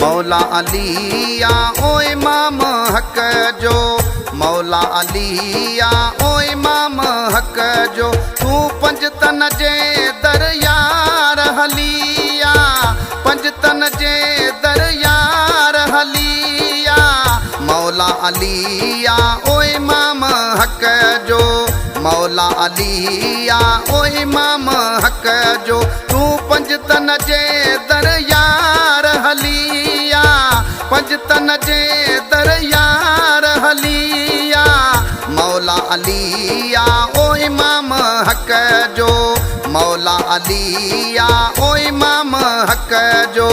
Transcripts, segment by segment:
मौला अलिया ओ इमाम हक जो, मौला अलिया ओ इमाम हक जो, तू पंज तन जे दरयार हलिया, पंज तन जे दरयार हलिया। मौला अलिया ओ इमाम हक जो, मौला अलिया ओ इमाम हक जो, तू पंज तन जे दरयार हलिया, पंज तन जे दरयार हलिया। मौला अलिया ओ इमाम हक जो, मौला अलिया ओ इमाम हक जो।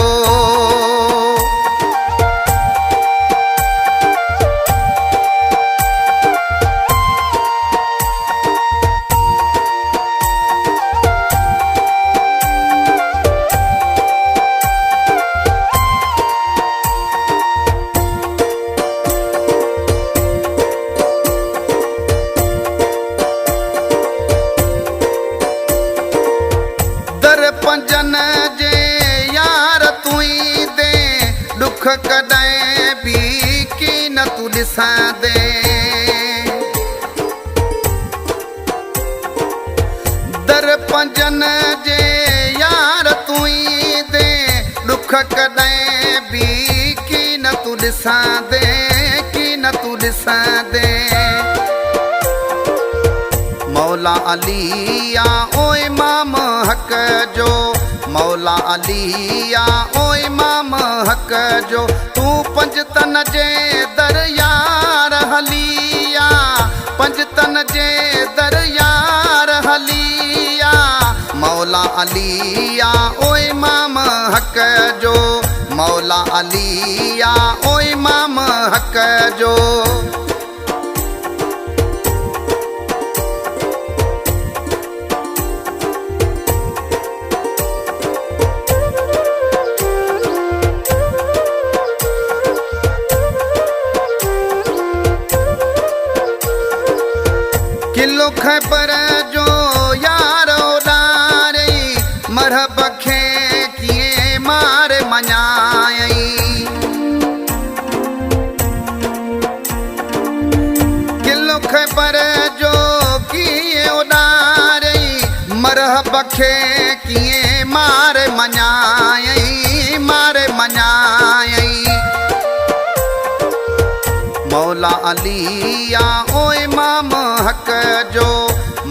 पंजन जे यार तुई दे, दुख कॾहिं भी की न तू ॾिसां दे। दर पंजन जे यार तुई दे, दुख कॾहिं भी की न तू ॾिसां दे, की न तू ॾिसां दे। मौला अलिया ओ इमाम हक जो, मौला अलिया ओ इमाम हक जो, तू पंज तन जे दरयार हलिया, पंज तन जे दरयार हलिया। मौला अलिया ओ इमाम हक जो, मौला अलिया ओ इमाम हक जो। किलो खैबर जो यारो डारे, मरहब खे किए मार मञाई। किलो खैबर जो किए उडारे, मरहब खे किए मार मञाई, मार मञाई। मौला अलिया ओ इमाम हक जो,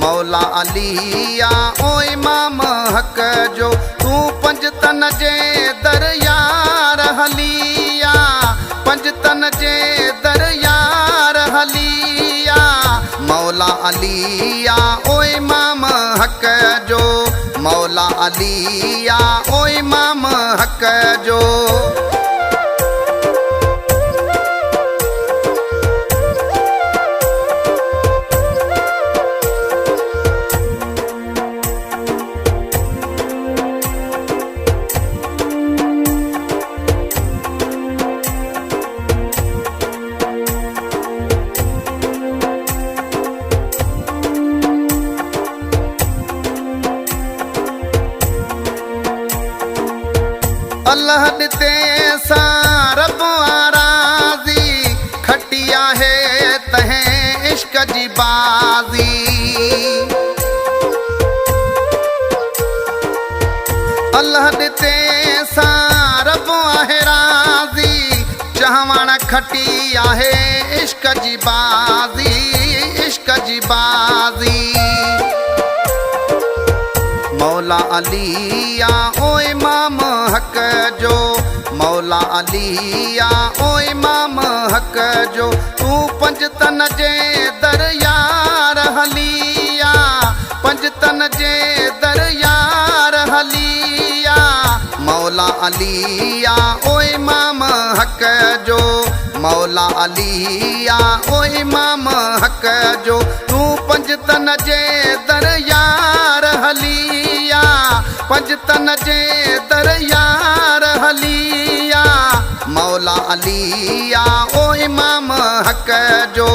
मौला अलिया ओ इमाम हक जो, तू पंज तन जे दरयार हलिया, पंज तन जे दरयार हलिया। मौला अलिया ओ इमाम हक जो, मौला अलिया ओ इमाम हक जो। अल्लाह ॾिते सां रब आराज़ी, खटिया है तहें इश्क जी बाज़ी। अल्लाह ॾिते सां रब आहे राज़ी, चहवण खटी आहे इश्क जी बाज़ी, इश्क जी बाज़ी। मौला अलिया ओ इमाम हक जो, मौला अलिया ओ इमाम हक जो, तू पंज तन जे दरयार हलिया, पंज तन जे दरयार हलिया। मौला अलिया ओ इमाम हक जो, मौला अलिया ओ इमाम हक जो, तू पंज तन जे दरयार हलिया, पंज तन जे दरयार हलिया। मौला अलिया ओ इमाम हक जो,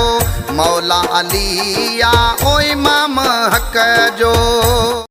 मौला अलिया ओ इमाम हक जो।